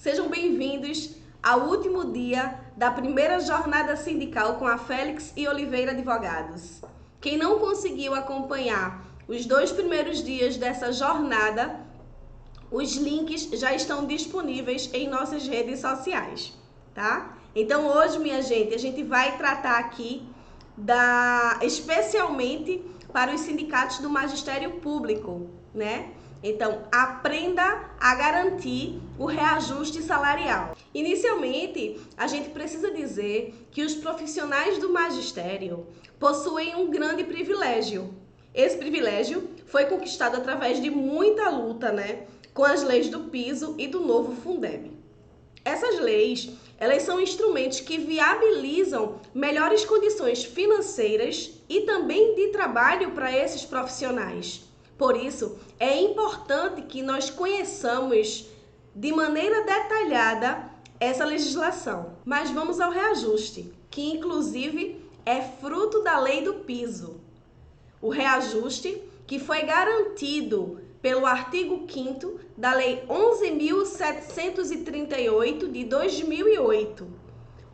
Sejam bem-vindos ao último dia da primeira jornada sindical com a Félix e Oliveira Advogados. Quem não conseguiu acompanhar os 2 primeiros dias dessa jornada, os links já estão disponíveis em nossas redes sociais, tá? Então hoje, minha gente, a gente vai tratar aqui especialmente para os sindicatos do magistério público, né? Então, aprenda a garantir o reajuste salarial. Inicialmente, a gente precisa dizer que os profissionais do magistério possuem um grande privilégio. Esse privilégio foi conquistado através de muita luta, né? Com as leis do piso e do novo Fundeb. Essas leis, elas são instrumentos que viabilizam melhores condições financeiras e também de trabalho para esses profissionais. Por isso, é importante que nós conheçamos de maneira detalhada essa legislação. Mas vamos ao reajuste, que inclusive é fruto da lei do piso. O reajuste que foi garantido pelo artigo 5º da Lei 11.738 de 2008,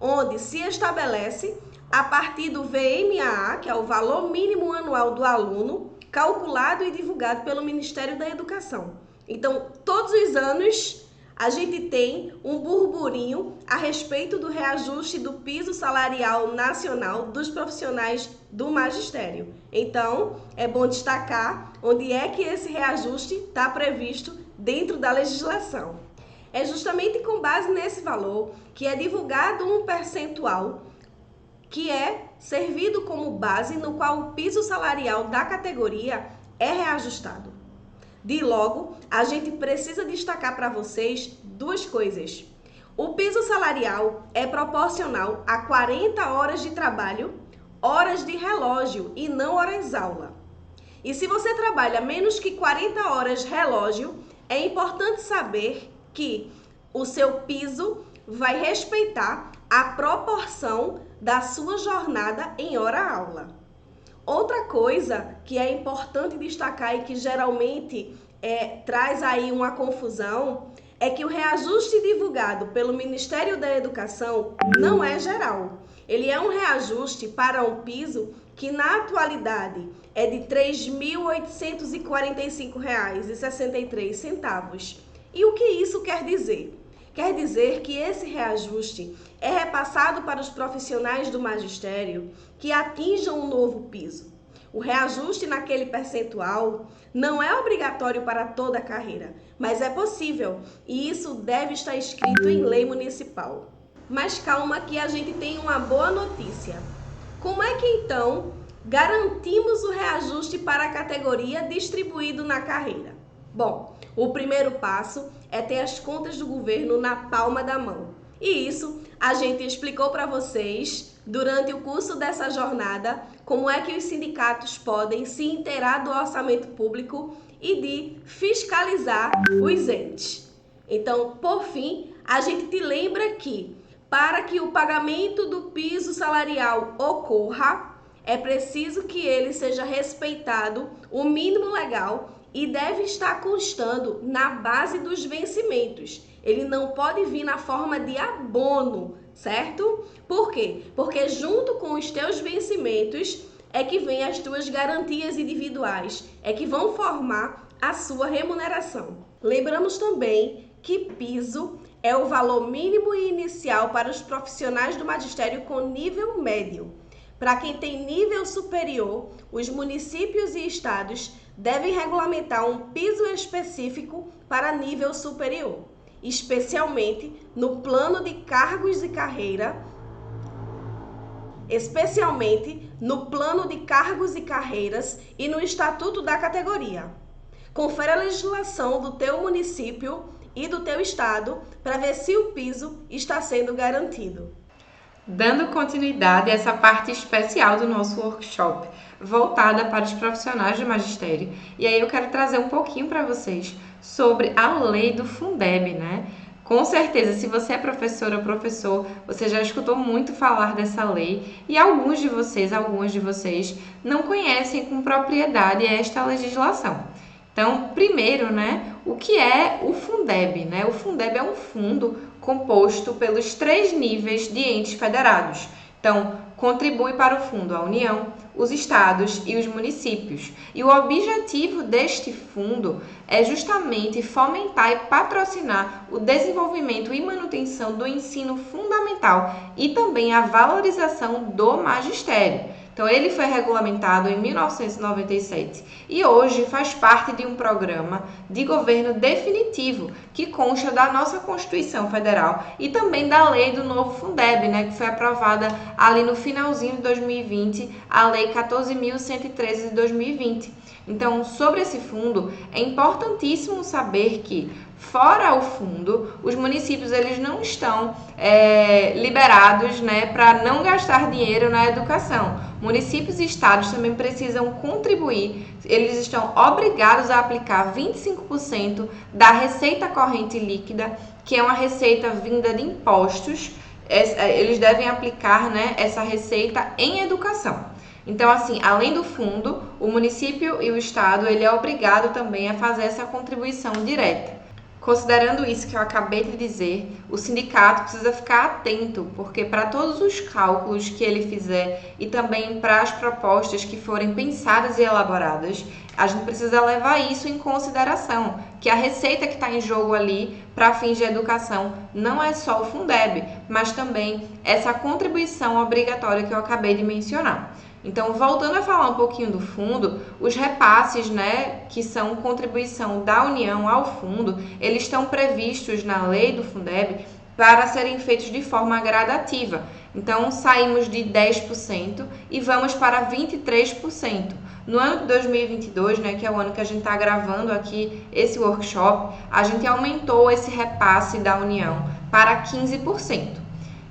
onde se estabelece, a partir do VMAA, que é o valor mínimo anual do aluno, calculado e divulgado pelo Ministério da Educação. Então, todos os anos, a gente tem um burburinho a respeito do reajuste do piso salarial nacional dos profissionais do magistério. Então, é bom destacar onde é que esse reajuste está previsto dentro da legislação. É justamente com base nesse valor que é divulgado um percentual que é servido como base no qual o piso salarial da categoria é reajustado. De logo, a gente precisa destacar para vocês duas coisas. O piso salarial é proporcional a 40 horas de trabalho, horas de relógio e não horas-aula. E se você trabalha menos que 40 horas relógio, é importante saber que o seu piso vai respeitar a proporção da sua jornada em hora-aula. Outra coisa que é importante destacar e que geralmente traz aí uma confusão é que o reajuste divulgado pelo Ministério da Educação não é geral. Ele é um reajuste para um piso que na atualidade é de R$ 3.845,63. E o que isso quer dizer? Quer dizer que esse reajuste é repassado para os profissionais do magistério que atinjam um novo piso. O reajuste naquele percentual não é obrigatório para toda a carreira, mas é possível e isso deve estar escrito em lei municipal. Mas calma que a gente tem uma boa notícia. Como é que então garantimos o reajuste para a categoria distribuído na carreira? Bom, o primeiro passo é ter as contas do governo na palma da mão. E isso a gente explicou para vocês durante o curso dessa jornada, como é que os sindicatos podem se inteirar do orçamento público e de fiscalizar os entes. Então, por fim, a gente te lembra que para que o pagamento do piso salarial ocorra, é preciso que ele seja respeitado o mínimo legal e deve estar constando na base dos vencimentos. Ele não pode vir na forma de abono, certo? Por quê? Porque junto com os teus vencimentos é que vem as tuas garantias individuais, é que vão formar a sua remuneração. Lembramos também que piso é o valor mínimo e inicial para os profissionais do magistério com nível médio. Para quem tem nível superior, os municípios e estados devem regulamentar um piso específico para nível superior, especialmente no plano de cargos e carreiras e no estatuto da categoria. Confere a legislação do teu município e do teu estado para ver se o piso está sendo garantido. Dando continuidade a essa parte especial do nosso workshop, voltada para os profissionais do magistério. E aí eu quero trazer um pouquinho para vocês sobre a lei do Fundeb, né? Com certeza, se você é professora ou professor, você já escutou muito falar dessa lei e algumas de vocês não conhecem com propriedade esta legislação. Então, primeiro, né, o que é o Fundeb, né? O Fundeb é um fundo composto pelos 3 níveis de entes federados. Então, contribui para o fundo a União, os estados e os municípios. E o objetivo deste fundo é justamente fomentar e patrocinar o desenvolvimento e manutenção do ensino fundamental e também a valorização do magistério. Então, ele foi regulamentado em 1997 e hoje faz parte de um programa de governo definitivo que consta da nossa Constituição Federal e também da lei do novo Fundeb, né, que foi aprovada ali no finalzinho de 2020, a lei 14.113 de 2020. Então, sobre esse fundo, é importantíssimo saber que, fora o fundo, os municípios eles não estão liberados, né, para não gastar dinheiro na educação. Municípios e estados também precisam contribuir, eles estão obrigados a aplicar 25% da receita corrente líquida, que é uma receita vinda de impostos. Eles devem aplicar, né, essa receita em educação. Então, assim, além do fundo, o município e o estado, ele é obrigado também a fazer essa contribuição direta. Considerando isso que eu acabei de dizer, o sindicato precisa ficar atento, porque para todos os cálculos que ele fizer e também para as propostas que forem pensadas e elaboradas, a gente precisa levar isso em consideração, que a receita que está em jogo ali para fins de educação não é só o Fundeb, mas também essa contribuição obrigatória que eu acabei de mencionar. Então, voltando a falar um pouquinho do fundo, os repasses, né, que são contribuição da União ao fundo, eles estão previstos na lei do Fundeb para serem feitos de forma gradativa. Então, saímos de 10% e vamos para 23%. No ano de 2022, né, que é o ano que a gente está gravando aqui esse workshop, a gente aumentou esse repasse da União para 15%.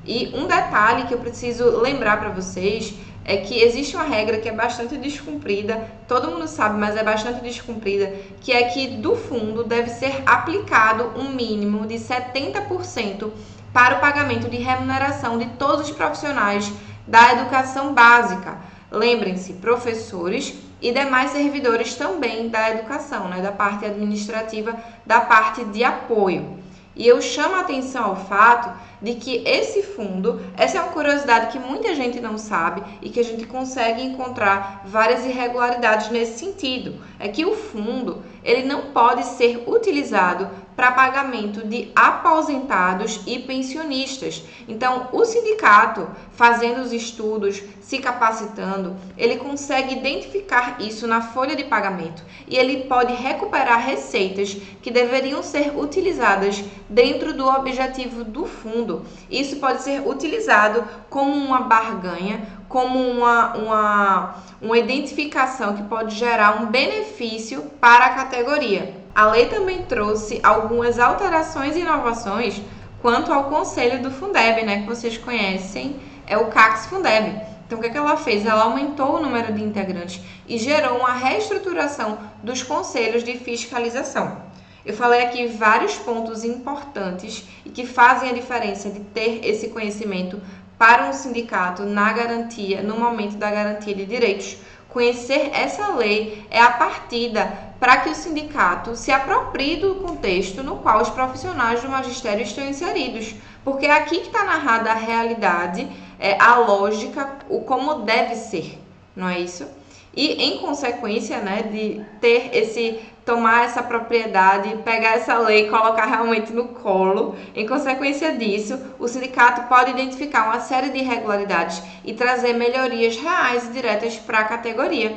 E um detalhe que eu preciso lembrar para vocês é que existe uma regra que é bastante descumprida, todo mundo sabe, mas é bastante descumprida, que é que do fundo deve ser aplicado um mínimo de 70% para o pagamento de remuneração de todos os profissionais da educação básica. Lembrem-se, professores e demais servidores também da educação, né, da parte administrativa, da parte de apoio. E eu chamo a atenção ao fato de que esse fundo, essa é uma curiosidade que muita gente não sabe e que a gente consegue encontrar várias irregularidades nesse sentido, é que o fundo, ele não pode ser utilizado para pagamento de aposentados e pensionistas. Então, o sindicato, fazendo os estudos, se capacitando, ele consegue identificar isso na folha de pagamento e ele pode recuperar receitas que deveriam ser utilizadas dentro do objetivo do fundo. Isso pode ser utilizado como uma barganha, como uma identificação que pode gerar um benefício para a categoria. A lei também trouxe algumas alterações e inovações quanto ao conselho do Fundeb, né, que vocês conhecem, é o CACS Fundeb. Então, o que ela fez? Ela aumentou o número de integrantes e gerou uma reestruturação dos conselhos de fiscalização. Eu falei aqui vários pontos importantes e que fazem a diferença de ter esse conhecimento para um sindicato na garantia, no momento da garantia de direitos. Conhecer essa lei é a partida para que o sindicato se aproprie do contexto no qual os profissionais do magistério estão inseridos. Porque é aqui que está narrada a realidade, a lógica, o como deve ser, não é isso? E em consequência, né, de tomar essa propriedade, pegar essa lei e colocar realmente no colo, em consequência disso, o sindicato pode identificar uma série de irregularidades e trazer melhorias reais e diretas para a categoria.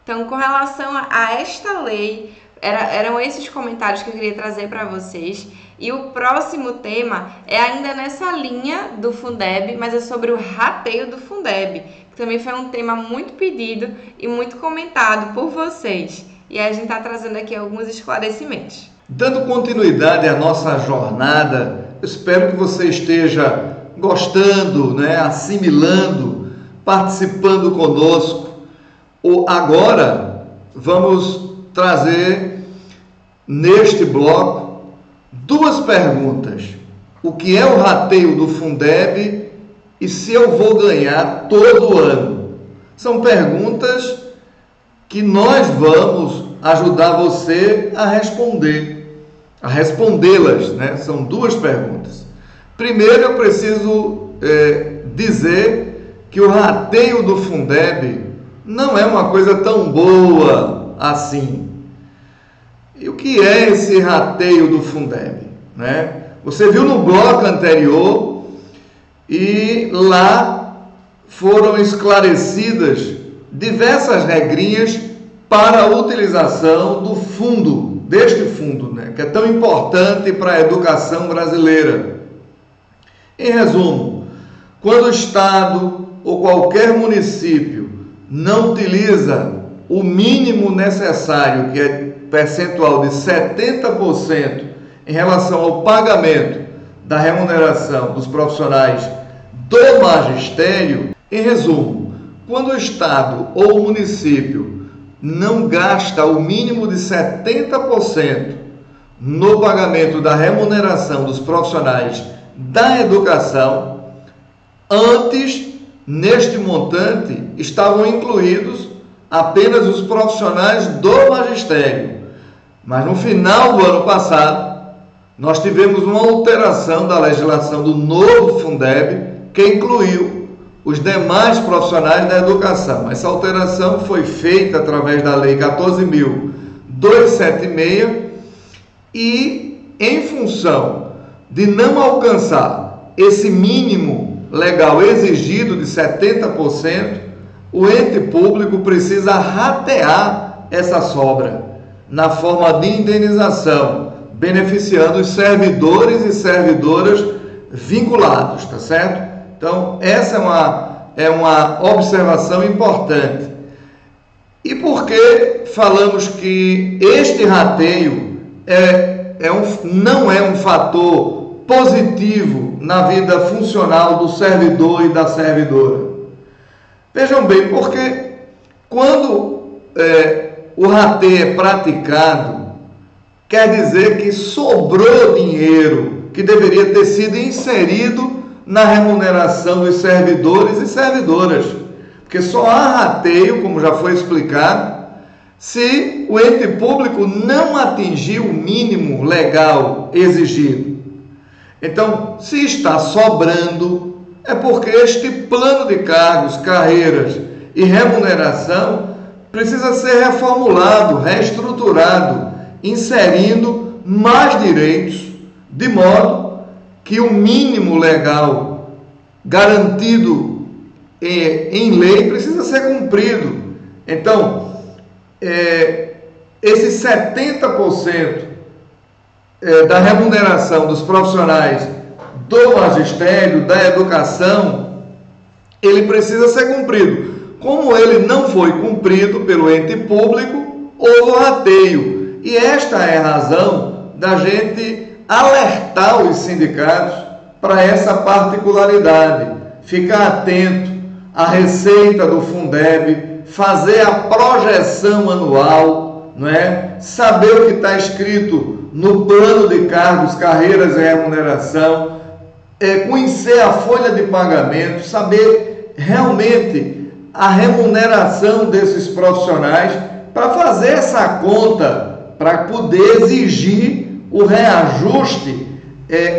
Então, com relação a esta lei, eram esses comentários que eu queria trazer para vocês. E o próximo tema é ainda nessa linha do Fundeb, mas é sobre o rateio do Fundeb, que também foi um tema muito pedido e muito comentado por vocês. E a gente está trazendo aqui alguns esclarecimentos. Dando continuidade à nossa jornada, espero que você esteja gostando, né, assimilando, participando conosco. Agora, vamos trazer neste bloco 2 perguntas. O que é o rateio do Fundeb e se eu vou ganhar todo ano? São perguntas que nós vamos ajudar você a respondê-las, né? São duas perguntas. Primeiro, eu preciso dizer que o rateio do Fundeb não é uma coisa tão boa assim. E o que é esse rateio do Fundeb, né? Você viu no bloco anterior e lá foram esclarecidas diversas regrinhas para a utilização do fundo, deste fundo, né, que é tão importante para a educação brasileira. Em resumo, quando o Estado ou qualquer município não utiliza o mínimo necessário, que é percentual de 70% em relação ao pagamento da remuneração dos profissionais do magistério, em resumo, quando o Estado ou o município não gasta o mínimo de 70% no pagamento da remuneração dos profissionais da educação, antes, neste montante, estavam incluídos apenas os profissionais do magistério. Mas no final do ano passado, nós tivemos uma alteração da legislação do novo Fundeb, que incluiu os demais profissionais da educação. Essa alteração foi feita através da Lei 14.276 e, em função de não alcançar esse mínimo legal exigido de 70%, o ente público precisa ratear essa sobra na forma de indenização, beneficiando os servidores e servidoras vinculados, tá certo? Então, essa é uma observação importante. E por que falamos que este rateio não é um fator positivo na vida funcional do servidor e da servidora? Vejam bem, porque quando o rateio é praticado, quer dizer que sobrou dinheiro que deveria ter sido inserido na remuneração dos servidores e servidoras. Porque só há rateio, como já foi explicado, se o ente público não atingir o mínimo legal exigido. Então, se está sobrando, é porque este plano de cargos, carreiras e remuneração precisa ser reformulado, reestruturado, inserindo mais direitos, de modo que o mínimo legal garantido em lei precisa ser cumprido. Então, esses 70% da remuneração dos profissionais do magistério, da educação, ele precisa ser cumprido. Como ele não foi cumprido pelo ente público, houve rateio. E esta é a razão da gente alertar os sindicatos para essa particularidade. Ficar atento à receita do Fundeb, fazer a projeção anual, não é? Saber o que está escrito no plano de cargos, carreiras e remuneração, conhecer a folha de pagamento, saber realmente a remuneração desses profissionais para fazer essa conta, para poder exigir o reajuste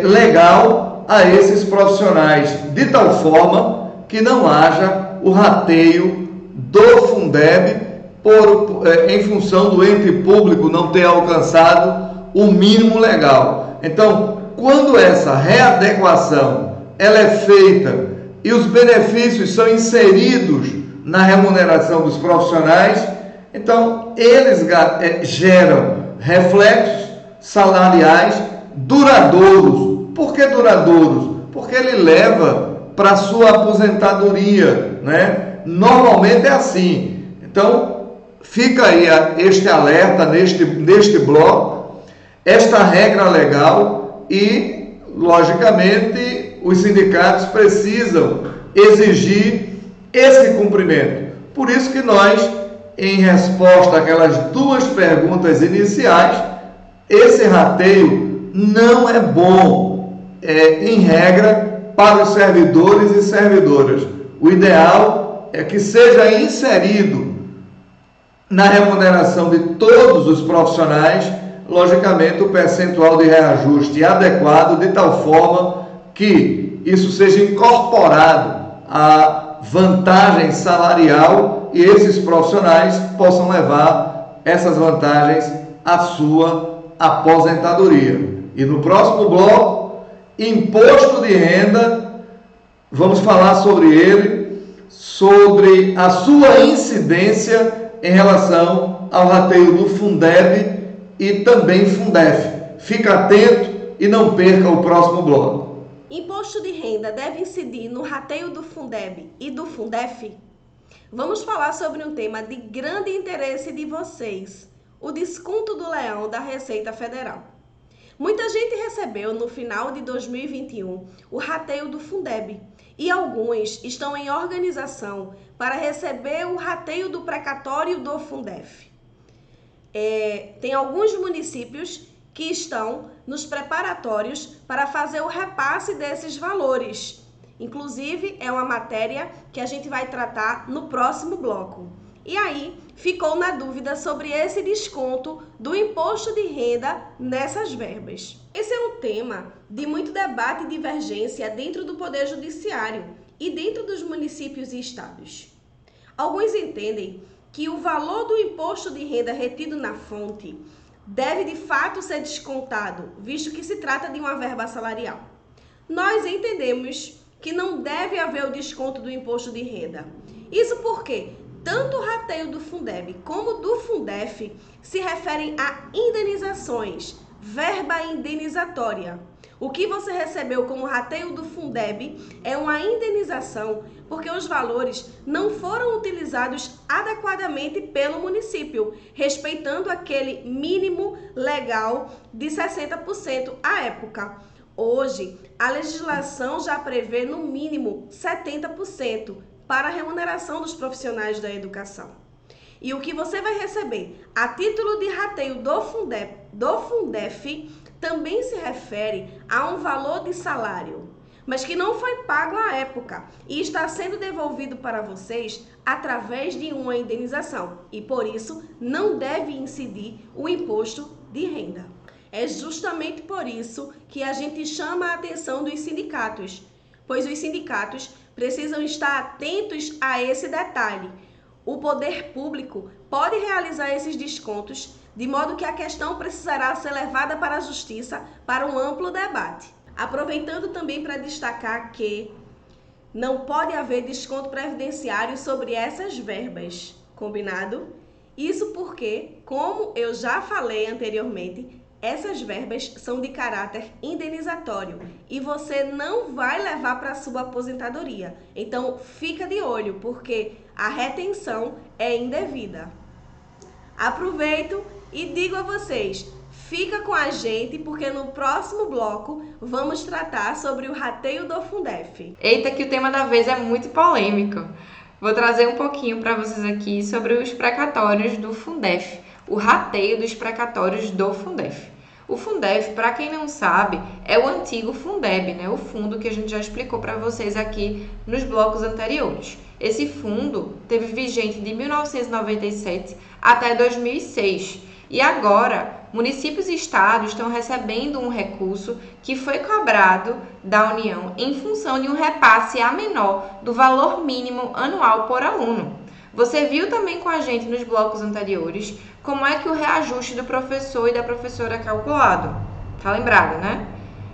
legal a esses profissionais, de tal forma que não haja o rateio do Fundeb em função do ente público não ter alcançado o mínimo legal. Então, quando essa readequação ela é feita e os benefícios são inseridos na remuneração dos profissionais, então eles geram reflexos salariais duradouros. Por que duradouros? Porque ele leva para a sua aposentadoria, né? Normalmente é assim. Então, fica aí este alerta neste bloco, esta regra legal e, logicamente, os sindicatos precisam exigir esse cumprimento. Por isso que nós, em resposta àquelas duas perguntas iniciais, esse rateio não é bom, em regra, para os servidores e servidoras. O ideal é que seja inserido na remuneração de todos os profissionais, logicamente o percentual de reajuste adequado, de tal forma que isso seja incorporado à vantagem salarial e esses profissionais possam levar essas vantagens à sua aposentadoria. E no próximo bloco, imposto de renda, vamos falar sobre ele, sobre a sua incidência em relação ao rateio do Fundeb e também Fundef. Fica atento e não perca o próximo bloco. Imposto de renda deve incidir no rateio do Fundeb e do Fundef? Vamos falar sobre um tema de grande interesse de vocês, o desconto do leão da Receita Federal. Muita gente recebeu no final de 2021 o rateio do Fundeb e alguns estão em organização para receber o rateio do precatório do Fundef. Tem alguns municípios que estão nos preparatórios para fazer o repasse desses valores. Inclusive, é uma matéria que a gente vai tratar no próximo bloco. E aí, ficou na dúvida sobre esse desconto do imposto de renda nessas verbas. Esse é um tema de muito debate e divergência dentro do Poder Judiciário e dentro dos municípios e estados. Alguns entendem que o valor do imposto de renda retido na fonte deve de fato ser descontado, visto que se trata de uma verba salarial. Nós entendemos que não deve haver o desconto do imposto de renda. Isso porque tanto o rateio do Fundeb como do Fundef se referem a indenizações, verba indenizatória. O que você recebeu como rateio do Fundeb é uma indenização porque os valores não foram utilizados adequadamente pelo município, respeitando aquele mínimo legal de 60% à época. Hoje, a legislação já prevê no mínimo 70% para a remuneração dos profissionais da educação. E o que você vai receber a título de rateio do Fundef também se refere a um valor de salário, mas que não foi pago à época e está sendo devolvido para vocês através de uma indenização e, por isso, não deve incidir o imposto de renda. É justamente por isso que a gente chama a atenção dos sindicatos, pois os sindicatos precisam estar atentos a esse detalhe. O poder público pode realizar esses descontos, de modo que a questão precisará ser levada para a Justiça para um amplo debate. Aproveitando também para destacar que não pode haver desconto previdenciário sobre essas verbas, combinado? Isso porque, como eu já falei anteriormente, essas verbas são de caráter indenizatório e você não vai levar para a sua aposentadoria. Então, fica de olho, porque a retenção é indevida. Aproveito e digo a vocês, fica com a gente, porque no próximo bloco vamos tratar sobre o rateio do Fundef. Eita, que o tema da vez é muito polêmico. Vou trazer um pouquinho para vocês aqui sobre os precatórios do Fundef, o rateio dos precatórios do Fundef. O Fundef, para quem não sabe, é o antigo Fundeb, né? O fundo que a gente já explicou para vocês aqui nos blocos anteriores. Esse fundo teve vigente de 1997 até 2006 e agora municípios e estados estão recebendo um recurso que foi cobrado da União em função de um repasse a menor do valor mínimo anual por aluno. Você viu também com a gente nos blocos anteriores como é que o reajuste do professor e da professora é calculado. Tá lembrado, né?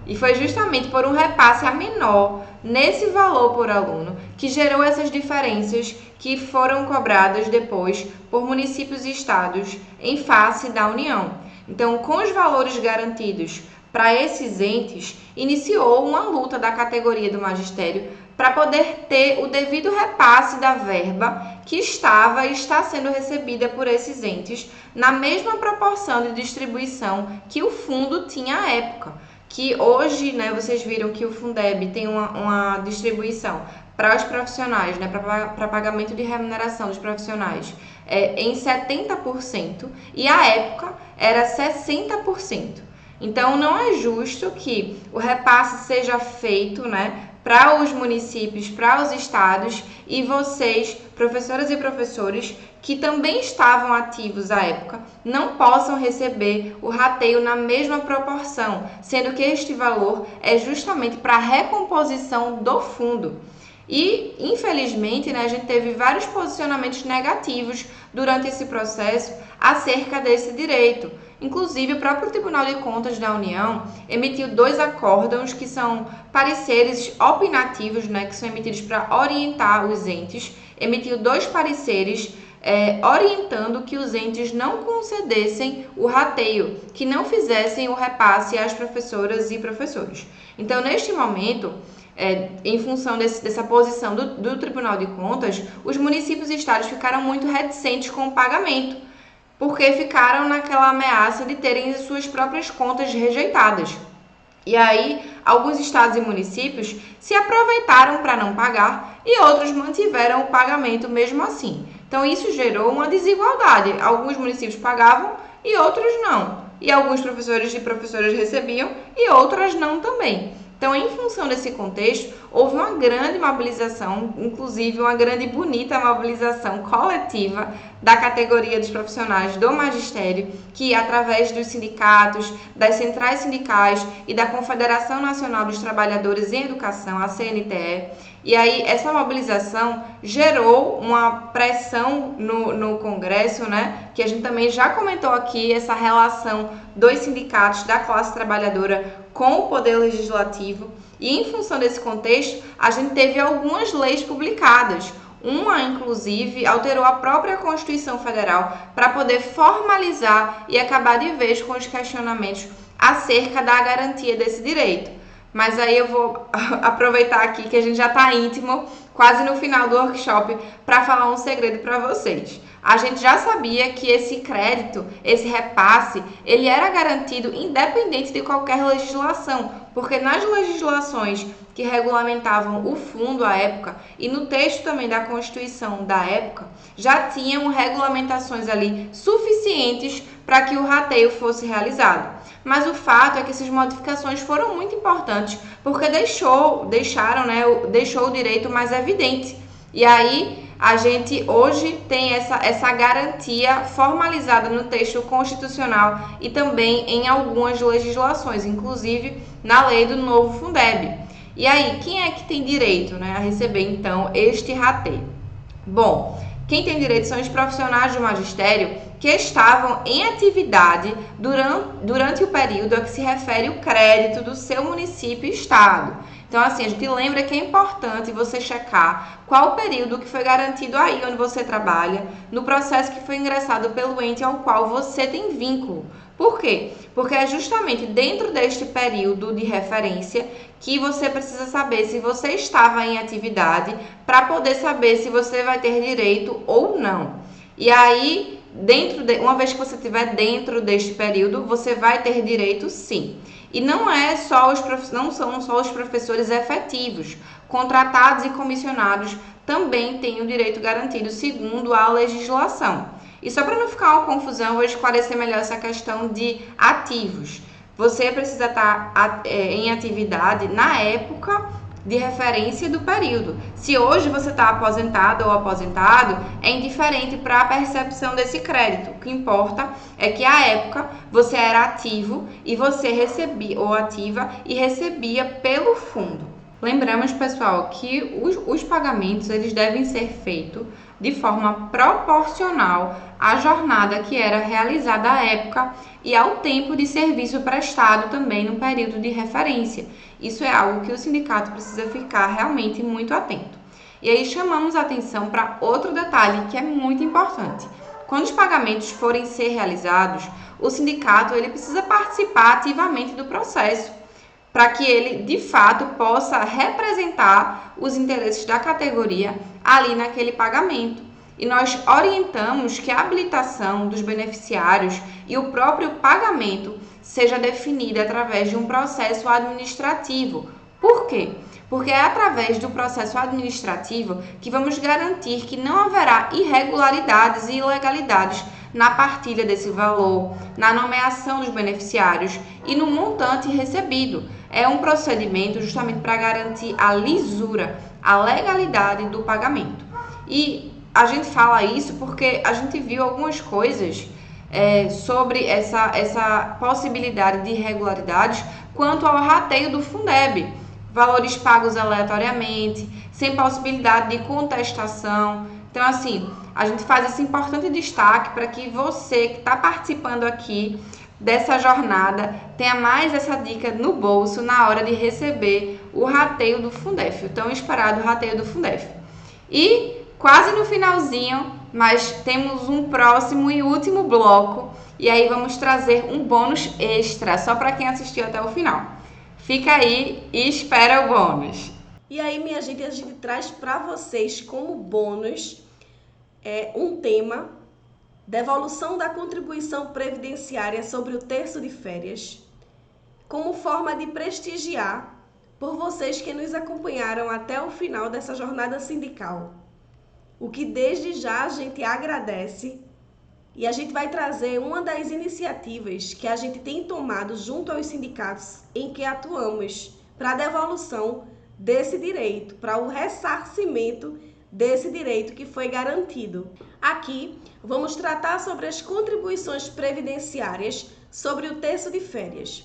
E foi justamente por um repasse a menor nesse valor por aluno que gerou essas diferenças que foram cobradas depois por municípios e estados em face da União. Então, com os valores garantidos para esses entes, iniciou uma luta da categoria do magistério para poder ter o devido repasse da verba que estava e está sendo recebida por esses entes na mesma proporção de distribuição que o fundo tinha à época. Que hoje, né, vocês viram que o Fundeb tem uma distribuição para os profissionais, né, para pagamento de remuneração dos profissionais em 70% e à época era 60%. Então, não é justo que o repasse seja feito, né, para os municípios, para os estados e vocês, professoras e professores, que também estavam ativos à época não possam receber o rateio na mesma proporção, sendo que este valor é justamente para a recomposição do fundo. E, infelizmente, a gente teve vários posicionamentos negativos durante esse processo acerca desse direito. Inclusive, o próprio Tribunal de Contas da União emitiu 2 acórdãos que são pareceres opinativos, que são emitidos para orientar os entes. Emitiu 2 pareceres orientando que os entes não concedessem o rateio, que não fizessem o repasse às professoras e professores. Então, neste momento, em função dessa posição do Tribunal de Contas, os municípios e estados ficaram muito reticentes com o pagamento, porque ficaram naquela ameaça de terem suas próprias contas rejeitadas. E aí, alguns estados e municípios se aproveitaram para não pagar e outros mantiveram o pagamento mesmo assim. Então, isso gerou uma desigualdade. Alguns municípios pagavam e outros não. E alguns professores e professoras recebiam e outras não também. Então, em função desse contexto, houve uma grande mobilização, inclusive uma grande e bonita mobilização coletiva da categoria dos profissionais do magistério, que através dos sindicatos, das centrais sindicais e da Confederação Nacional dos Trabalhadores em Educação, a CNTE, e aí essa mobilização gerou uma pressão no Congresso, que a gente também já comentou aqui, essa relação dos sindicatos da classe trabalhadora com o Poder Legislativo. E em função desse contexto, a gente teve algumas leis publicadas. Uma, inclusive, alterou a própria Constituição Federal para poder formalizar e acabar de vez com os questionamentos acerca da garantia desse direito. Mas aí eu vou aproveitar aqui que a gente já está íntimo, quase no final do workshop, para falar um segredo para vocês. A gente já sabia que esse crédito, esse repasse, ele era garantido independente de qualquer legislação, porque nas legislações que regulamentavam o fundo à época e no texto também da Constituição da época, já tinham regulamentações ali suficientes para que o rateio fosse realizado. Mas o fato é que essas modificações foram muito importantes, porque deixou o direito mais evidente. E aí, a gente hoje tem essa garantia formalizada no texto constitucional e também em algumas legislações, inclusive na lei do novo Fundeb. E aí, quem é que tem direito a receber, então, este rateio? Bom, quem tem direito são os profissionais do magistério que estavam em atividade durante o período a que se refere o crédito do seu município e estado. Então, assim, a gente lembra que é importante você checar qual o período que foi garantido aí onde você trabalha, no processo que foi ingressado pelo ente ao qual você tem vínculo. Por quê? Porque é justamente dentro deste período de referência que você precisa saber se você estava em atividade para poder saber se você vai ter direito ou não. E aí, uma vez que você estiver dentro deste período, você vai ter direito sim. E não são só os professores efetivos, contratados e comissionados também têm o direito garantido segundo a legislação. E só para não ficar uma confusão, eu vou esclarecer melhor essa questão de ativos. Você precisa estar em atividade na época de referência do período. Se hoje você está aposentado ou aposentado, é indiferente para a percepção desse crédito. O que importa é que à época você era ativo e você recebia, ou ativa, e recebia pelo fundo. Lembramos, pessoal, que os pagamentos eles devem ser feitos de forma proporcional à jornada que era realizada à época e ao tempo de serviço prestado também no período de referência. Isso é algo que o sindicato precisa ficar realmente muito atento. E aí chamamos a atenção para outro detalhe que é muito importante. Quando os pagamentos forem ser realizados, o sindicato ele precisa participar ativamente do processo, para que ele, de fato, possa representar os interesses da categoria ali naquele pagamento. E nós orientamos que a habilitação dos beneficiários e o próprio pagamento seja definida através de um processo administrativo. Por quê? Porque é através do processo administrativo que vamos garantir que não haverá irregularidades e ilegalidades na partilha desse valor, na nomeação dos beneficiários e no montante recebido. É um procedimento justamente para garantir a lisura, a legalidade do pagamento. E a gente fala isso porque a gente viu algumas coisas sobre essa possibilidade de irregularidades quanto ao rateio do Fundeb. Valores pagos aleatoriamente, sem possibilidade de contestação. Então, assim, a gente faz esse importante destaque para que você que está participando aqui dessa jornada tenha mais essa dica no bolso na hora de receber o rateio do Fundef, o tão esperado rateio do Fundef. E quase no finalzinho, mas temos um próximo e último bloco, e aí vamos trazer um bônus extra, só para quem assistiu até o final. Fica aí e espera o bônus. E aí, minha gente, a gente traz para vocês como bônus um tema: devolução da contribuição previdenciária sobre o terço de férias, como forma de prestigiar por vocês que nos acompanharam até o final dessa jornada sindical. O que desde já a gente agradece, e a gente vai trazer uma das iniciativas que a gente tem tomado junto aos sindicatos em que atuamos para a devolução desse direito, para o ressarcimento desse direito que foi garantido. Aqui vamos tratar sobre as contribuições previdenciárias sobre o terço de férias.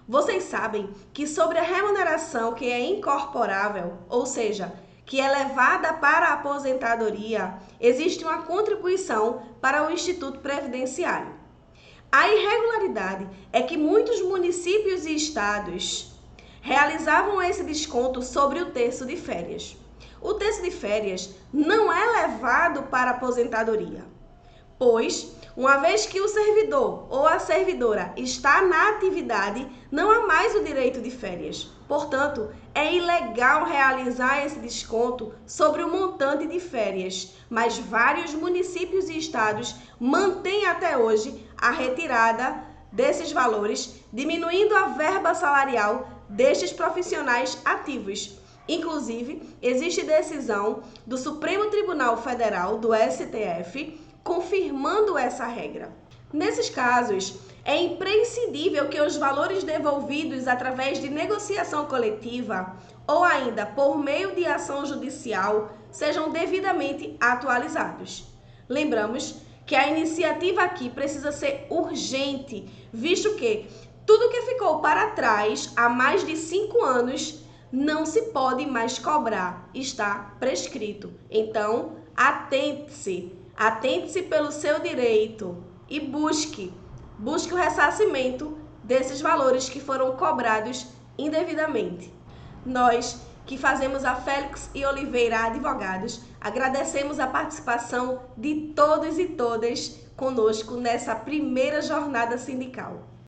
Vocês sabem que sobre a remuneração que é incorporável, ou seja, que é levada para a aposentadoria, existe uma contribuição para o Instituto Previdenciário. A irregularidade é que muitos municípios e estados realizavam esse desconto sobre o terço de férias. O terço de férias não é levado para a aposentadoria, pois, uma vez que o servidor ou a servidora está na atividade, não há mais o direito de férias. Portanto, é ilegal realizar esse desconto sobre o montante de férias, mas vários municípios e estados mantêm até hoje a retirada desses valores, diminuindo a verba salarial destes profissionais ativos. Inclusive, existe decisão do Supremo Tribunal Federal, do STF, confirmando essa regra. Nesses casos, é imprescindível que os valores devolvidos através de negociação coletiva ou ainda por meio de ação judicial sejam devidamente atualizados. Lembramos que a iniciativa aqui precisa ser urgente, visto que tudo que ficou para trás há mais de 5 anos não se pode mais cobrar, está prescrito. Então, atente-se pelo seu direito e busque o ressarcimento desses valores que foram cobrados indevidamente. Nós, que fazemos a Félix e Oliveira Advogados, agradecemos a participação de todos e todas conosco nessa primeira jornada sindical.